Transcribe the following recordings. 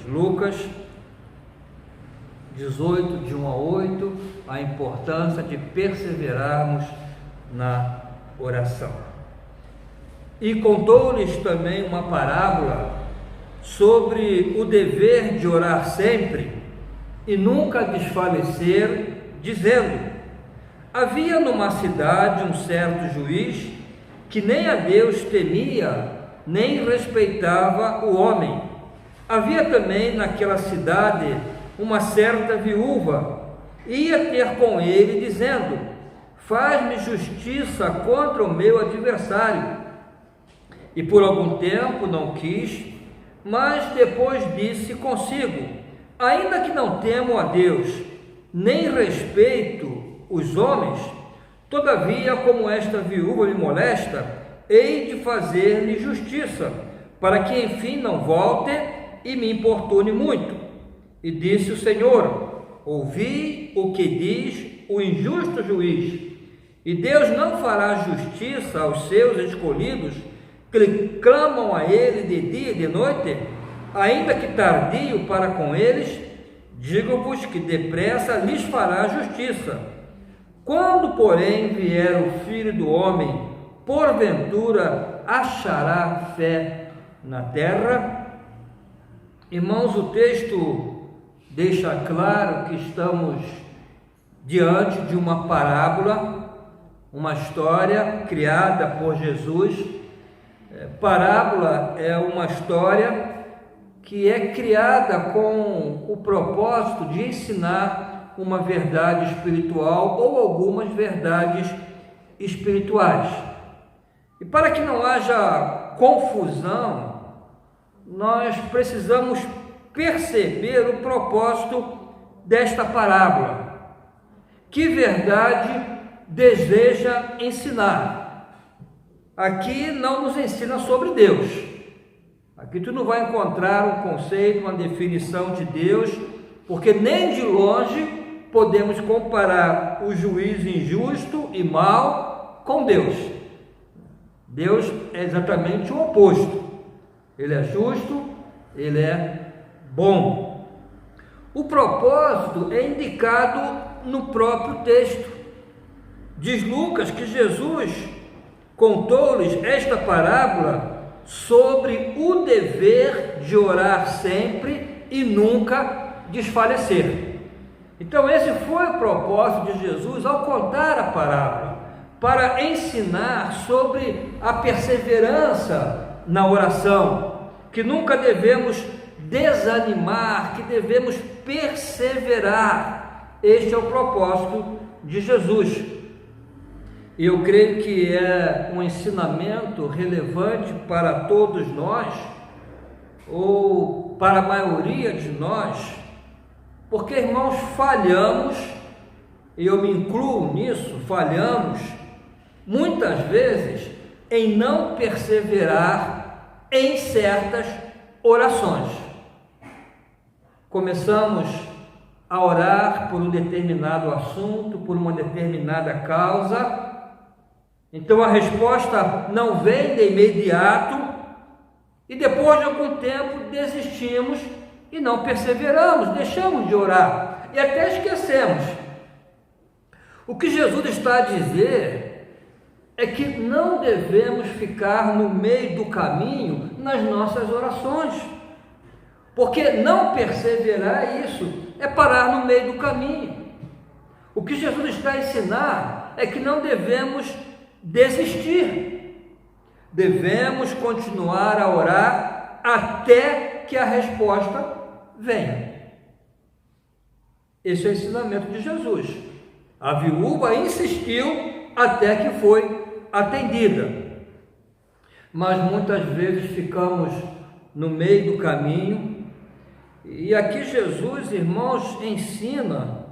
Lucas 18, de 1 a 8, a importância de perseverarmos na oração. E contou-lhes também uma parábola sobre o dever de orar sempre e nunca desfalecer, dizendo: havia numa cidade um certo juiz que nem a Deus temia, nem respeitava o homem. Havia também naquela cidade uma certa viúva, ia ter com ele, dizendo: faz-me justiça contra o meu adversário. E por algum tempo não quis, mas depois disse consigo: ainda que não temo a Deus, nem respeito os homens, todavia, como esta viúva me molesta, hei de fazer-lhe justiça, para que enfim não volte e me importune muito. E disse o Senhor: ouvi o que diz o injusto juiz. E Deus não fará justiça aos seus escolhidos, que lhe clamam a ele de dia e de noite? Ainda que tardio para com eles, digo-vos que depressa lhes fará justiça. Quando, porém, vier o Filho do Homem, porventura achará fé na terra? Irmãos, o texto deixa claro que estamos diante de uma parábola, uma história criada por Jesus. Parábola é uma história que é criada com o propósito de ensinar uma verdade espiritual ou algumas verdades espirituais. E para que não haja confusão, nós precisamos perceber o propósito desta parábola. Que verdade deseja ensinar? Aqui não nos ensina sobre Deus. Aqui tu não vai encontrar um conceito, uma definição de Deus, porque nem de longe podemos comparar o juiz injusto e mau com Deus. Deus é exatamente o oposto. Ele é justo, ele é bom. O propósito é indicado no próprio texto. Diz Lucas que Jesus contou-lhes esta parábola sobre o dever de orar sempre e nunca desfalecer. Então esse foi o propósito de Jesus ao contar a parábola, para ensinar sobre a perseverança na oração, que nunca devemos desanimar, que devemos perseverar. Este é o propósito de Jesus. E eu creio que é um ensinamento relevante para todos nós, ou para a maioria de nós, porque, irmãos, falhamos, e eu me incluo nisso, falhamos muitas vezes em não perseverar em certas orações. Começamos a orar por um determinado assunto, por uma determinada causa, então a resposta não vem de imediato, e depois de algum tempo desistimos e não perseveramos, deixamos de orar e até esquecemos. O que Jesus está a dizer é que não devemos ficar no meio do caminho nas nossas orações, porque não perseverar é isso, é parar no meio do caminho. O que Jesus está a ensinar é que não devemos desistir, devemos continuar a orar até que a resposta venha. Esse é o ensinamento de Jesus. A viúva insistiu até que foi atendida, mas muitas vezes ficamos no meio do caminho, e aqui Jesus, irmãos, ensina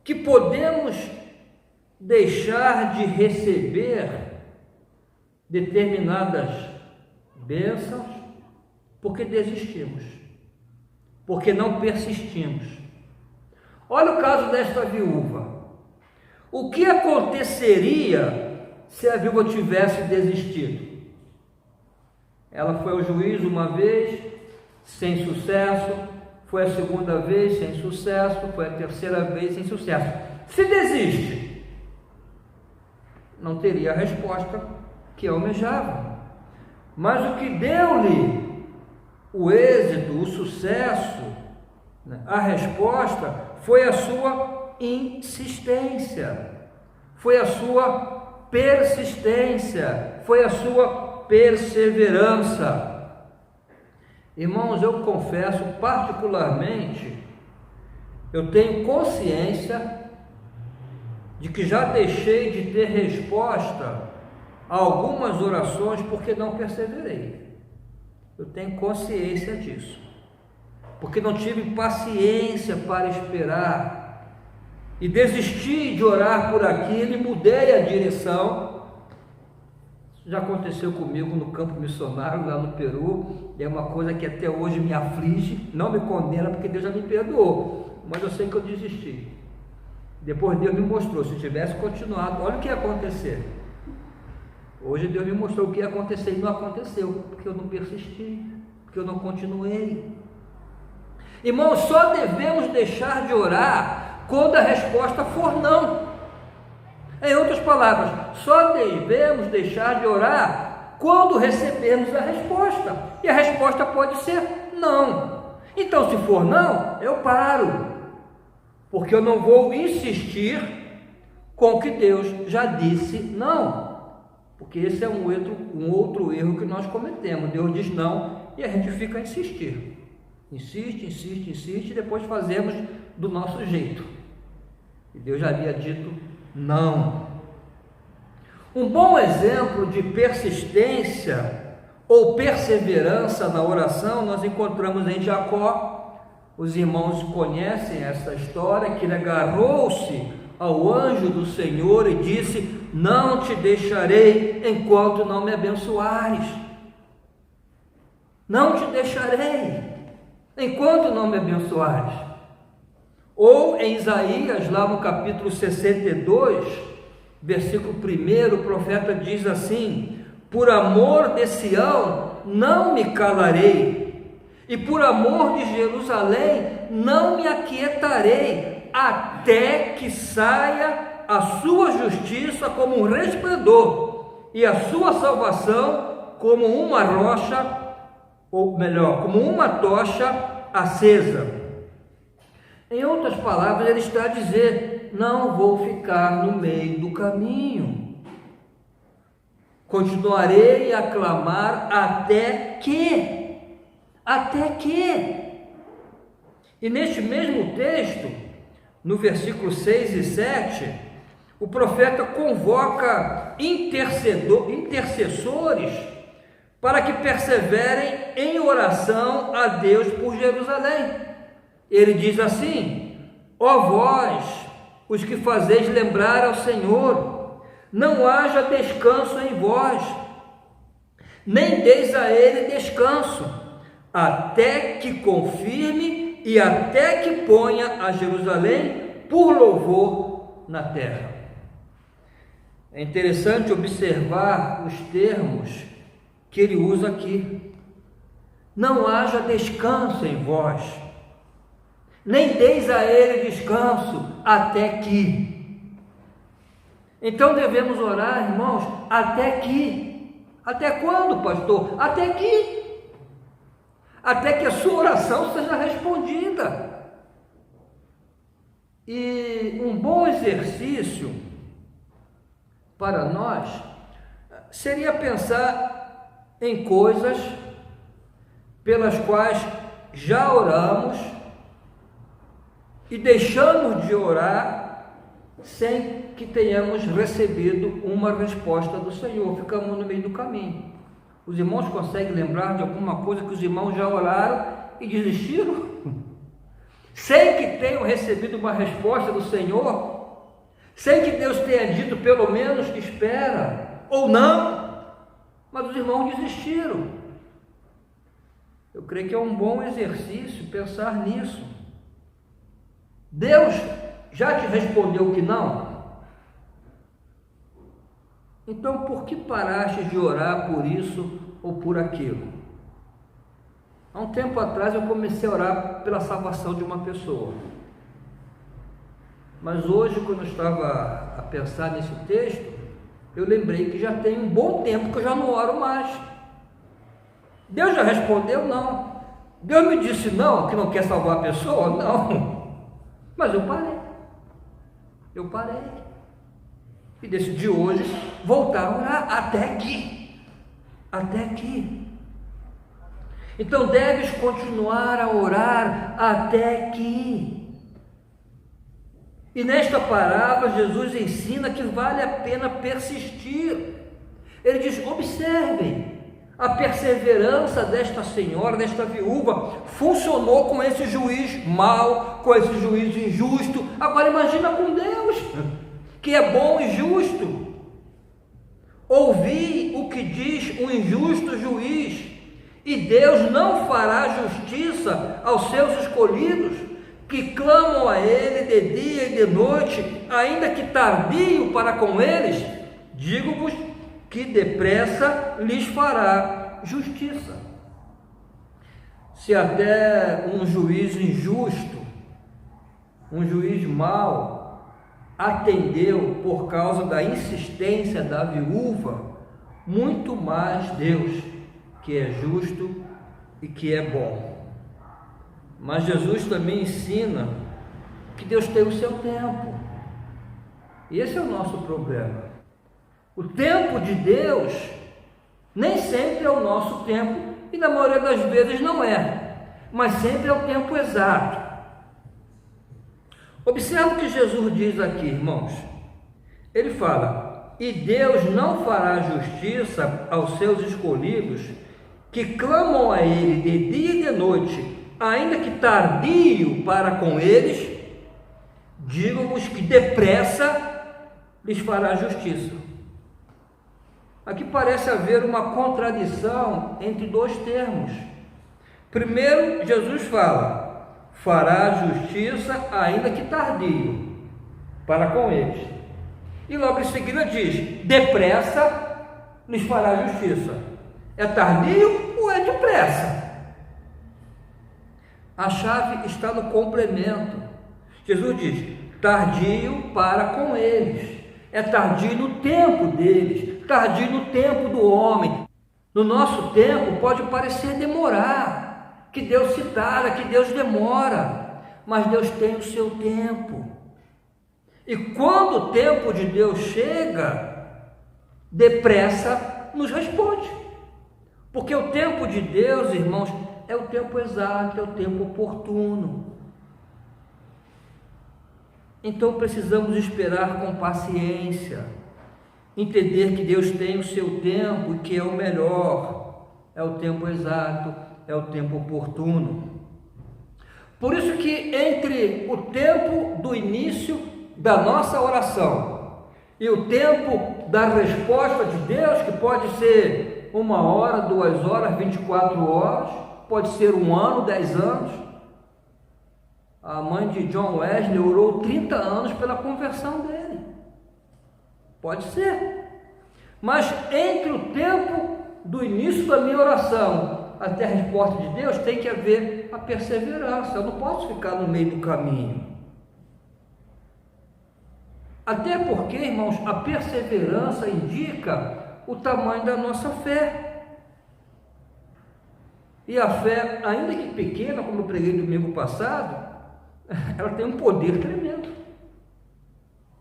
que podemos deixar de receber determinadas bênçãos porque desistimos, porque não persistimos. Olha o caso desta viúva. O que aconteceria se a viúva tivesse desistido? Ela foi ao juiz uma vez, sem sucesso, foi a segunda vez sem sucesso, foi a terceira vez sem sucesso. Se desiste, não teria a resposta que almejava. Mas o que deu-lhe o êxito, o sucesso, né, a resposta, foi a sua insistência, foi a sua persistência, foi a sua perseverança. Irmãos, eu confesso, particularmente, eu tenho consciência de que já deixei de ter resposta a algumas orações porque não perseverei. Eu tenho consciência disso, porque não tive paciência para esperar e desisti de orar por aquilo e mudei a direção. Isso já aconteceu comigo no campo missionário lá no Peru, e é uma coisa que até hoje me aflige, não me condena porque Deus já me perdoou, mas eu sei que eu desisti. Depois Deus me mostrou, se eu tivesse continuado, olha o que ia acontecer. Hoje Deus me mostrou o que ia acontecer e não aconteceu, porque eu não persisti, porque eu não continuei. Irmãos, só devemos deixar de orar quando a resposta for não. Em outras palavras, só devemos deixar de orar quando recebermos a resposta. E a resposta pode ser não. Então, se for não, eu paro, porque eu não vou insistir com o que Deus já disse não. Porque esse é um outro erro que nós cometemos. Deus diz não e a gente fica a insistir. Insiste, e depois fazemos do nosso jeito. E Deus já havia dito não. Um bom exemplo de persistência ou perseverança na oração nós encontramos em Jacó. Os irmãos conhecem essa história, que ele agarrou-se ao anjo do Senhor e disse: não te deixarei enquanto não me abençoares. Não te deixarei enquanto não me abençoares. Ou em Isaías, lá no capítulo 62, versículo 1, o profeta diz assim: por amor de Sião não me calarei, e por amor de Jerusalém não me aquietarei, até que saia a sua justiça como um resplendor, e a sua salvação como uma rocha, ou melhor, como uma tocha acesa. Em outras palavras, ele está a dizer: não vou ficar no meio do caminho, continuarei a clamar até que. E neste mesmo texto, no versículo 6 e 7, o profeta convoca intercessores para que perseverem em oração a Deus por Jerusalém. Ele diz assim: ó vós, os que fazeis lembrar ao Senhor, não haja descanso em vós, nem deis a ele descanso, até que confirme e até que ponha a Jerusalém por louvor na terra. É interessante observar os termos que ele usa aqui. Não haja descanso em vós, nem deis a ele descanso, até que. Então devemos orar, irmãos, até que. Até quando, pastor? Até que. Até que a sua oração seja respondida. E um bom exercício para nós seria pensar em coisas pelas quais já oramos e deixamos de orar sem que tenhamos recebido uma resposta do Senhor. Ficamos no meio do caminho. Os irmãos conseguem lembrar de alguma coisa que os irmãos já oraram e desistiram? Sem que tenham recebido uma resposta do Senhor? Sem que Deus tenha dito pelo menos que espera, ou não? Mas os irmãos desistiram. Eu creio que é um bom exercício pensar nisso. Deus já te respondeu que não? Então, por que paraste de orar por isso ou por aquilo? Há um tempo atrás eu comecei a orar pela salvação de uma pessoa. Mas hoje, quando eu estava a pensar nesse texto, eu lembrei que já tem um bom tempo que eu já não oro mais. Deus já respondeu? Não. Deus me disse não, que não quer salvar a pessoa? Não. Mas eu parei. E decidi hoje voltar a orar até aqui. Então deves continuar a orar até aqui. E nesta parábola Jesus ensina que vale a pena persistir. Ele diz: observem, a perseverança desta senhora, desta viúva, funcionou com esse juiz mau, com esse juiz injusto. Agora imagina com Deus, que é bom e justo. Ouvi o que diz o injusto juiz, e Deus não fará justiça aos seus escolhidos, que clamam a Ele de dia e de noite, ainda que tardio para com eles. Digo-vos que depressa lhes fará justiça. Se até um juiz injusto, um juiz mau, atendeu por causa da insistência da viúva, muito mais Deus, que é justo e que é bom. Mas Jesus também ensina que Deus tem o seu tempo. E esse é o nosso problema. O tempo de Deus nem sempre é o nosso tempo, e na maioria das vezes não é, mas sempre é o tempo exato. Observe o que Jesus diz aqui, irmãos. Ele fala: e Deus não fará justiça aos seus escolhidos, que clamam a Ele de dia e de noite, ainda que tardio para com eles. Digo-vos que depressa lhes fará justiça. Aqui parece haver uma contradição entre dois termos. Primeiro, Jesus fala: fará justiça ainda que tardio para com eles. E logo em seguida diz: depressa lhes fará justiça. É tardio ou é depressa? A chave está no complemento. Jesus diz: tardio para com eles. É tardio no tempo deles, tardio no tempo do homem. No nosso tempo pode parecer demorar, que Deus se tarda, que Deus demora, mas Deus tem o seu tempo. E quando o tempo de Deus chega, depressa nos responde. Porque o tempo de Deus, irmãos, é o tempo exato, é o tempo oportuno. Então precisamos esperar com paciência, entender que Deus tem o seu tempo e que é o melhor, é o tempo exato, é o tempo oportuno. Por isso que entre o tempo do início da nossa oração e o tempo da resposta de Deus, que pode ser 1 hora, 2 horas, 24 horas, pode ser 1 ano, 10 anos. A mãe de John Wesley orou 30 anos pela conversão dele. Pode ser. Mas entre o tempo do início da minha oração até a resposta de Deus, tem que haver a perseverança. Eu não posso ficar no meio do caminho. Até porque, irmãos, a perseverança indica o tamanho da nossa fé. E a fé, ainda que pequena, como eu preguei no domingo passado, ela tem um poder tremendo.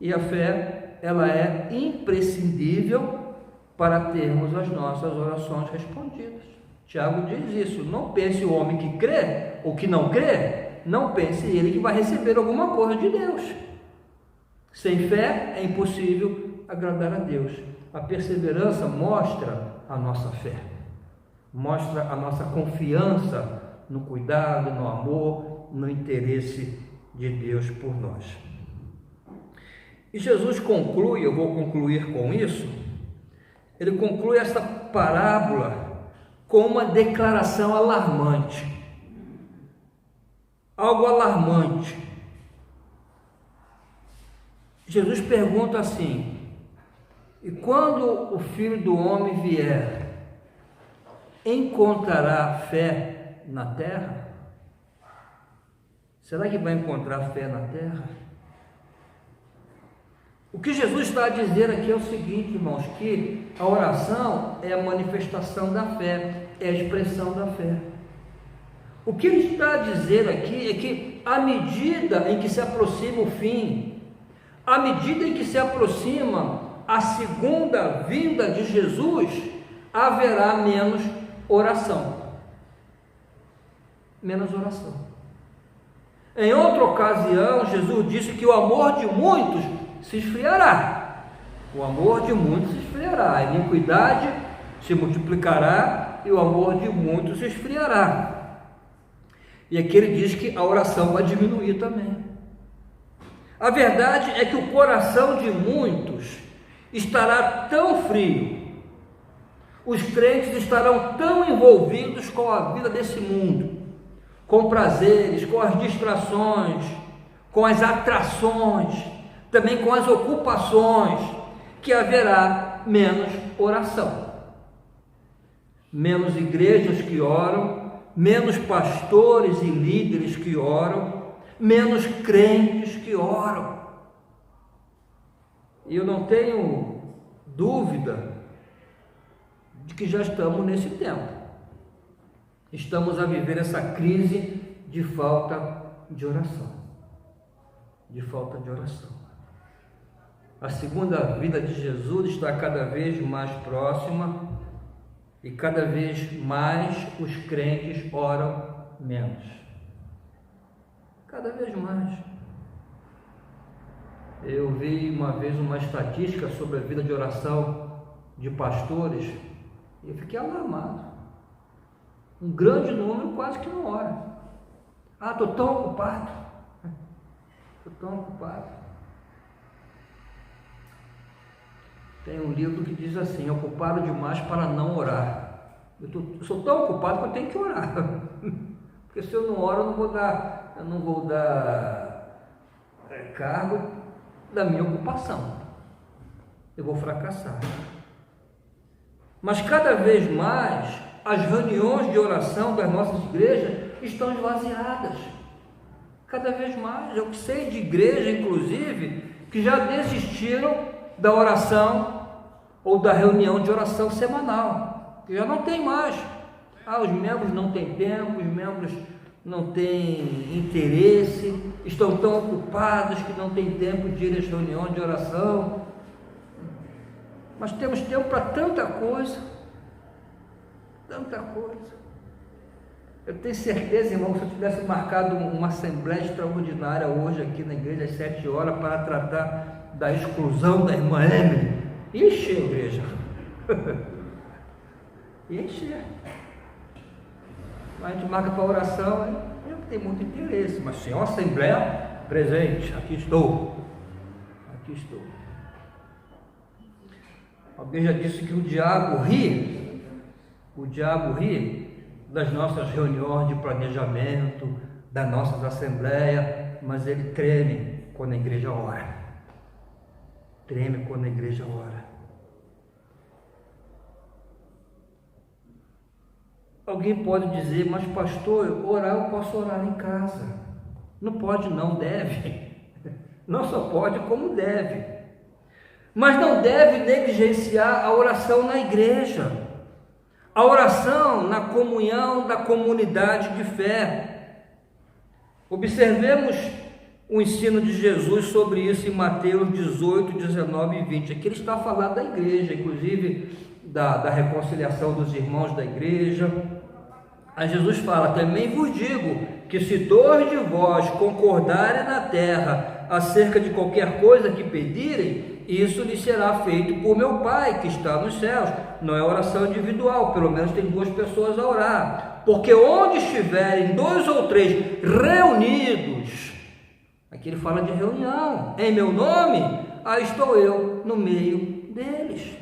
E a fé, ela é imprescindível para termos as nossas orações respondidas. Tiago diz isso: não pense o homem que crê ou que não crê, não pense ele que vai receber alguma coisa de Deus. Sem fé é impossível agradar a Deus. A perseverança mostra a nossa fé, mostra a nossa confiança no cuidado, no amor, no interesse de Deus por nós. E Jesus conclui, eu vou concluir com isso, ele conclui essa parábola com uma declaração alarmante. Algo alarmante. Jesus pergunta assim: e quando o Filho do Homem vier, encontrará fé na terra? Será que vai encontrar fé na terra? O que Jesus está a dizer aqui é o seguinte, irmãos, que a oração é a manifestação da fé, é a expressão da fé. O que ele está a dizer aqui é que à medida em que se aproxima o fim, à medida em que se aproxima a segunda vinda de Jesus, haverá menos oração. Menos oração. Em outra ocasião, Jesus disse que o amor de muitos se esfriará. O amor de muitos se esfriará. A iniquidade se multiplicará e o amor de muitos se esfriará. E aqui ele diz que a oração vai diminuir também. A verdade é que o coração de muitos estará tão frio, os crentes estarão tão envolvidos com a vida desse mundo, com prazeres, com as distrações, com as atrações, também com as ocupações, que haverá menos oração, menos igrejas que oram, menos pastores e líderes que oram, menos crentes que oram. E eu não tenho dúvida de que já estamos nesse tempo. Estamos a viver essa crise de falta de oração. De falta de oração. A segunda vinda de Jesus está cada vez mais próxima e cada vez mais os crentes oram menos. Cada vez mais. Eu vi uma vez uma estatística sobre a vida de oração de pastores e eu fiquei alarmado. Um grande número quase que não ora. Estou tão ocupado. Estou tão ocupado. Tem um livro que diz assim: ocupado demais para não orar. Eu sou tão ocupado que eu tenho que orar. Porque se eu não oro, eu não vou dar cargo da minha ocupação. Eu vou fracassar. Mas cada vez mais as reuniões de oração das nossas igrejas estão esvaziadas. Cada vez mais. Eu sei de igreja, inclusive, que já desistiram da oração ou da reunião de oração semanal. Que já não tem mais. Os membros não têm tempo, os membros não têm interesse, estão tão ocupados que não têm tempo de ir às reuniões de oração. Mas temos tempo para tanta coisa. Tanta coisa. Eu tenho certeza, irmão, que se eu tivesse marcado uma assembleia extraordinária hoje aqui na igreja às 7 horas para tratar da exclusão da irmã Emily, ia encher a igreja. Ia encher. Mas a gente marca para oração, eu não tenho muito interesse, mas se é uma assembleia, presente, aqui estou. Aqui estou. Alguém já disse que o diabo ri das nossas reuniões de planejamento, das nossas assembleias, mas ele treme quando a igreja ora. Treme quando a igreja ora. Alguém pode dizer: mas pastor, orar eu posso orar em casa. Não pode, não, deve. Não só pode, como deve. Mas não deve negligenciar a oração na igreja, a oração na comunhão da comunidade de fé. Observemos o ensino de Jesus sobre isso em Mateus 18, 19 e 20. Aqui ele está a falar da igreja, inclusive da reconciliação dos irmãos da igreja. Aí Jesus fala: também vos digo que se 2 de vós concordarem na terra acerca de qualquer coisa que pedirem, isso lhe será feito por meu Pai que está nos céus. Não é oração individual, pelo menos tem 2 pessoas a orar. Porque onde estiverem 2 ou 3 reunidos, aqui ele fala de reunião, em meu nome, aí estou eu no meio deles.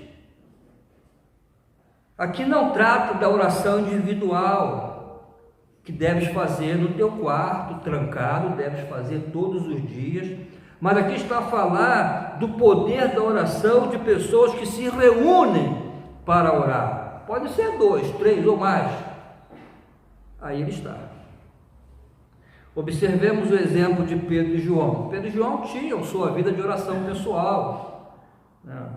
Aqui não trata da oração individual, que deves fazer no teu quarto, trancado, deves fazer todos os dias, mas aqui está a falar do poder da oração de pessoas que se reúnem para orar. Pode ser 2, 3 ou mais. aí ele está. Observemos o exemplo de Pedro e João. Pedro e João tinham sua vida de oração pessoal, né?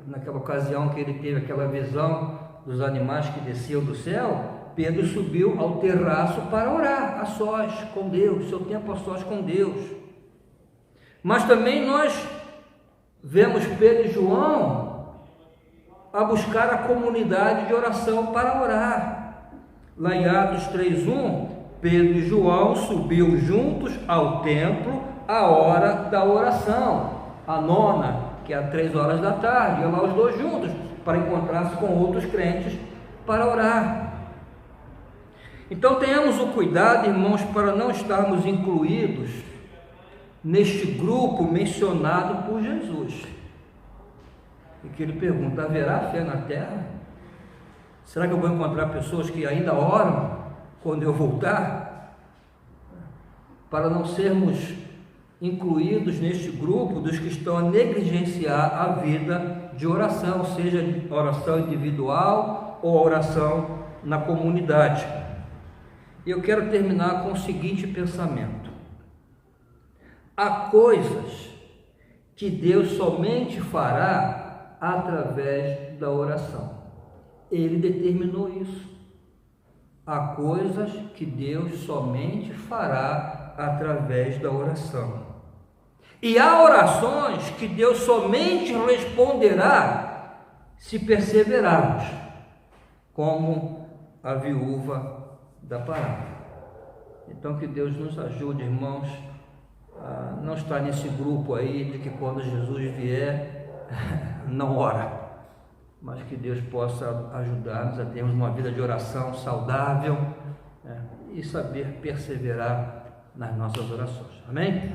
Naquela ocasião que ele teve aquela visão dos animais que desciam do céu, Pedro subiu ao terraço para orar a sós com Deus, seu tempo a sós com Deus. Mas também nós vemos Pedro e João a buscar a comunidade de oração para orar. Lá em Atos 3:1, Pedro e João subiu juntos ao templo à hora da oração, a nona, que é às 3 horas da tarde, iam lá os dois juntos para encontrar-se com outros crentes para orar. Então tenhamos o cuidado, irmãos, para não estarmos incluídos neste grupo mencionado por Jesus. E que ele pergunta: haverá fé na terra? Será que eu vou encontrar pessoas que ainda oram quando eu voltar? Para não sermos incluídos neste grupo dos que estão a negligenciar a vida de oração, seja oração individual ou oração na comunidade. E eu quero terminar com o seguinte pensamento: há coisas que Deus somente fará através da oração. Ele determinou isso. Há coisas que Deus somente fará através da oração. E há orações que Deus somente responderá se perseverarmos, como a viúva da parábola. Então que Deus nos ajude, irmãos, a não estar nesse grupo aí de que quando Jesus vier, não ora, mas que Deus possa ajudar-nos a termos uma vida de oração saudável, e saber perseverar nas nossas orações. Amém?